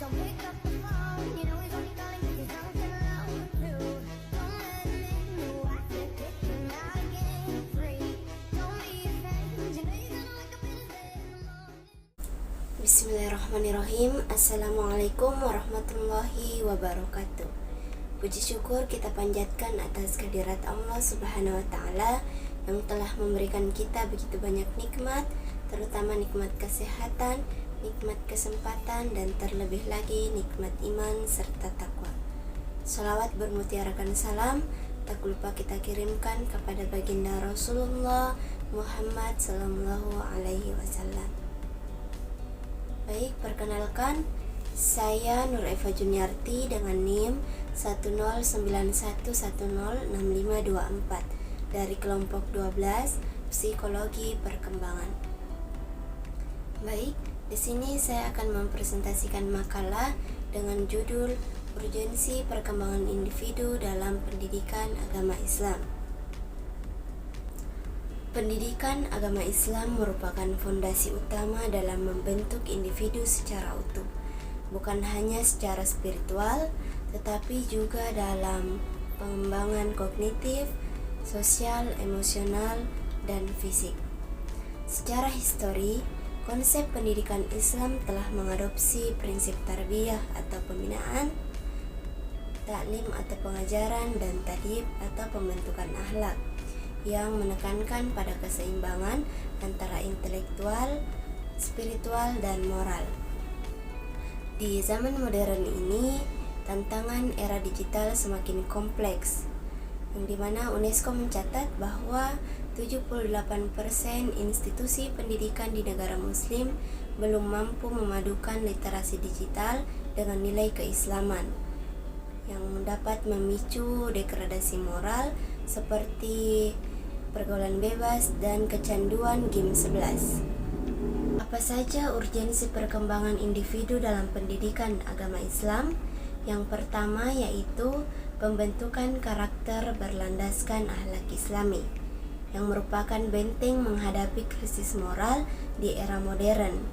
Don't pick up the phone, you know he's only calling 'cause he's drunk and alone too. Don't let him in, no, I said kick him out again free. Don't be afraid, you know you're gonna wake up in his bed in the morning. Bismillahirrahmanirrahim. Assalamualaikum warahmatullahi wabarakatuh. Puji syukur kita panjatkan atas kehadirat Allah Subhanahu wa Ta'ala yang telah memberikan kita begitu banyak nikmat, terutama nikmat kesehatan, nikmat kesempatan, dan terlebih lagi nikmat iman serta takwa. Salawat bermutiarakan salam tak lupa kita kirimkan kepada baginda Rasulullah Muhammad Sallallahu Alaihi Wasallam. Baik, perkenalkan, saya Nur Eva Juniarti dengan NIM 10911065524 dari kelompok 12 Psikologi Perkembangan. Baik, di sini saya akan mempresentasikan makalah dengan judul Urgensi Perkembangan Individu dalam Pendidikan Agama Islam. Pendidikan agama Islam merupakan fondasi utama dalam membentuk individu secara utuh, bukan hanya secara spiritual, tetapi juga dalam pengembangan kognitif, sosial, emosional, dan fisik. Secara histori, konsep pendidikan Islam telah mengadopsi prinsip tarbiyah atau pembinaan, taklim atau pengajaran, dan tadib atau pembentukan akhlak yang menekankan pada keseimbangan antara intelektual, spiritual, dan moral. Di zaman modern ini, tantangan era digital semakin kompleks, yang dimana UNESCO mencatat bahwa 78% institusi pendidikan di negara muslim belum mampu memadukan literasi digital dengan nilai keislaman, yang dapat memicu degradasi moral seperti pergaulan bebas dan kecanduan game 11. Apa saja urgensi perkembangan individu dalam pendidikan agama Islam? Yang pertama yaitu pembentukan karakter berlandaskan akhlak Islami, yang merupakan benteng menghadapi krisis moral di era modern,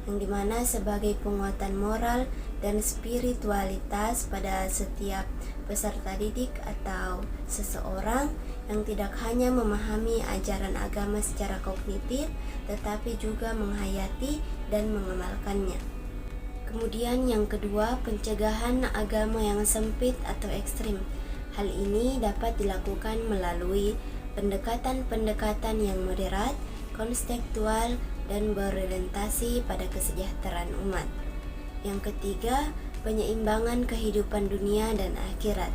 yang dimana sebagai penguatan moral dan spiritualitas pada setiap peserta didik atau seseorang yang tidak hanya memahami ajaran agama secara kognitif, tetapi juga menghayati dan mengamalkannya. Kemudian yang kedua, pencegahan agama yang sempit atau ekstrim. Hal ini dapat dilakukan melalui pendekatan-pendekatan yang moderat, konstekstual, dan berorientasi pada kesejahteraan umat. Yang ketiga, penyeimbangan kehidupan dunia dan akhirat,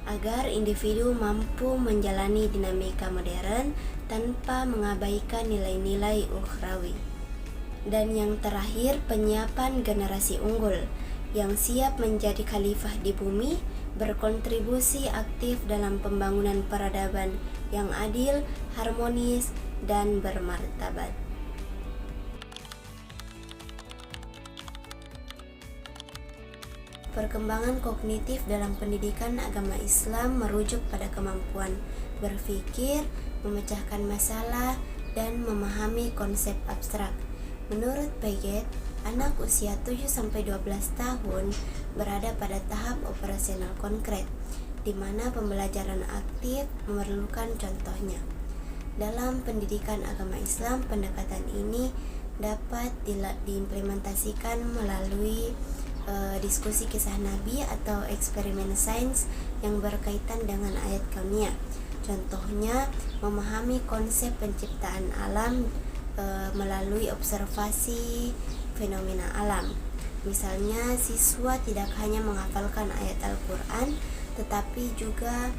agar individu mampu menjalani dinamika modern tanpa mengabaikan nilai-nilai ukhrawi. Dan yang terakhir, penyiapan generasi unggul yang siap menjadi khalifah di bumi, berkontribusi aktif dalam pembangunan peradaban yang adil, harmonis, dan bermartabat. Perkembangan kognitif dalam pendidikan agama Islam merujuk pada kemampuan berpikir, memecahkan masalah, dan memahami konsep abstrak. Menurut Piaget, anak usia 7-12 tahun berada pada tahap operasional konkret, di mana pembelajaran aktif memerlukan contohnya. Dalam pendidikan agama Islam, pendekatan ini dapat diimplementasikan melalui diskusi kisah Nabi atau eksperimen sains yang berkaitan dengan ayat kauniyah. Contohnya, memahami konsep penciptaan alam melalui observasi fenomena alam. Misalnya, siswa tidak hanya menghafalkan ayat Al-Quran, tetapi juga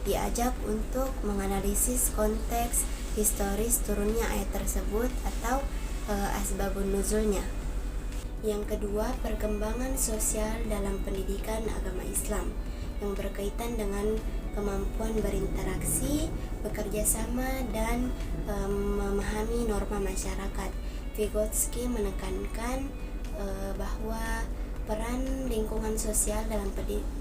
diajak untuk menganalisis konteks historis turunnya ayat tersebut atau asbabun nuzulnya. Yang kedua, perkembangan sosial dalam pendidikan agama Islam yang berkaitan dengan kemampuan berinteraksi, bekerja sama, dan memahami norma masyarakat. Vygotsky menekankan bahwa peran lingkungan sosial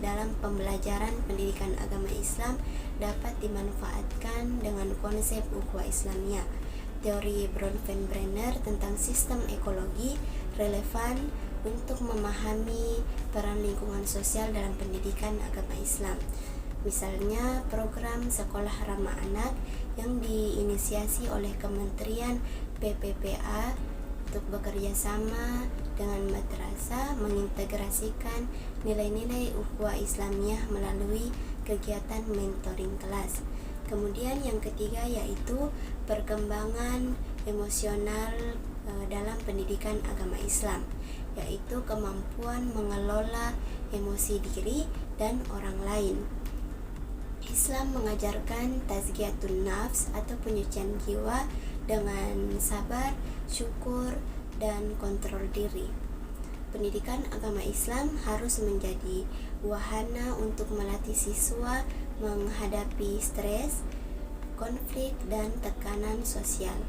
dalam pembelajaran pendidikan agama Islam dapat dimanfaatkan dengan konsep ukhuwah Islamiyah. Teori Bronfenbrenner tentang sistem ekologi relevan untuk memahami peran lingkungan sosial dalam pendidikan agama Islam. Misalnya program Sekolah Ramah Anak yang diinisiasi oleh Kementerian PPPA untuk bekerja sama dengan madrasah mengintegrasikan nilai-nilai ukhuwah Islamiyah melalui kegiatan mentoring kelas. Kemudian yang ketiga yaitu perkembangan emosional dalam pendidikan agama Islam, yaitu kemampuan mengelola emosi diri dan orang lain. Islam mengajarkan tazkiyatun nafs atau penyucian jiwa dengan sabar, syukur, dan kontrol diri. Pendidikan agama Islam harus menjadi wahana untuk melatih siswa menghadapi stres, konflik, dan tekanan sosial.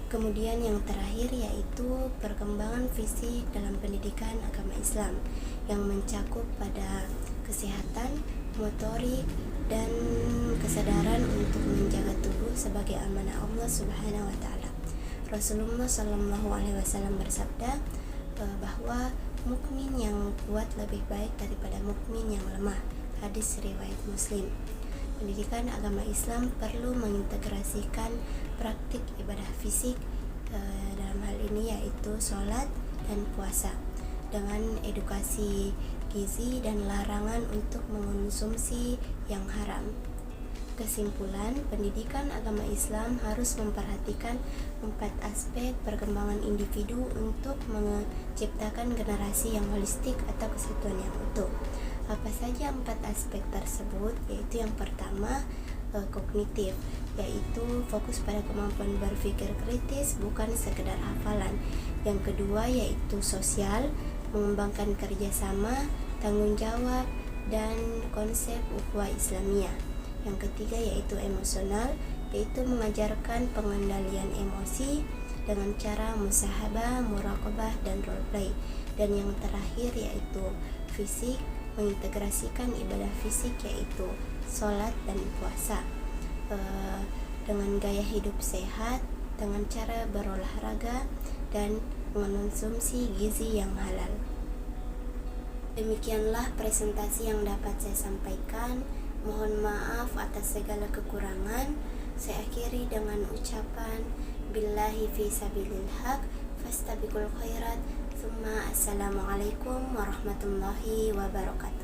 Kemudian yang terakhir yaitu perkembangan fisik dalam pendidikan agama Islam yang mencakup pada kesehatan, motorik, dan kesadaran untuk menjaga tubuh sebagai amanah Allah Subhanahu wa taala. Rasulullah Shallallahu alaihi wasallam bersabda bahwa mukmin yang kuat lebih baik daripada mukmin yang lemah. Hadis riwayat Muslim. Pendidikan agama Islam perlu mengintegrasikan praktik ibadah fisik dalam hal ini yaitu sholat dan puasa dengan edukasi gizi dan larangan untuk mengonsumsi yang haram. Kesimpulan, pendidikan agama Islam harus memperhatikan 4 aspek perkembangan individu untuk menciptakan generasi yang holistik atau kesatuan yang utuh. Apa saja 4 aspek tersebut? Yaitu yang pertama, kognitif, yaitu fokus pada kemampuan berpikir kritis, bukan sekedar hafalan. Yang kedua yaitu sosial, mengembangkan kerjasama, tanggung jawab, dan konsep ukhuwah Islamiyah. Yang ketiga yaitu emosional, yaitu mengajarkan pengendalian emosi dengan cara musahabah, muraqabah, dan role play. Dan yang terakhir yaitu fisik, mengintegrasikan ibadah fisik yaitu sholat dan puasa dengan gaya hidup sehat, dengan cara berolahraga, dan mengonsumsi gizi yang halal. Demikianlah presentasi yang dapat saya sampaikan. Mohon maaf atas segala kekurangan. Saya akhiri dengan ucapan billahi fi sabilil haq fastabiqul khairat. Assalamualaikum warahmatullahi wabarakatuh.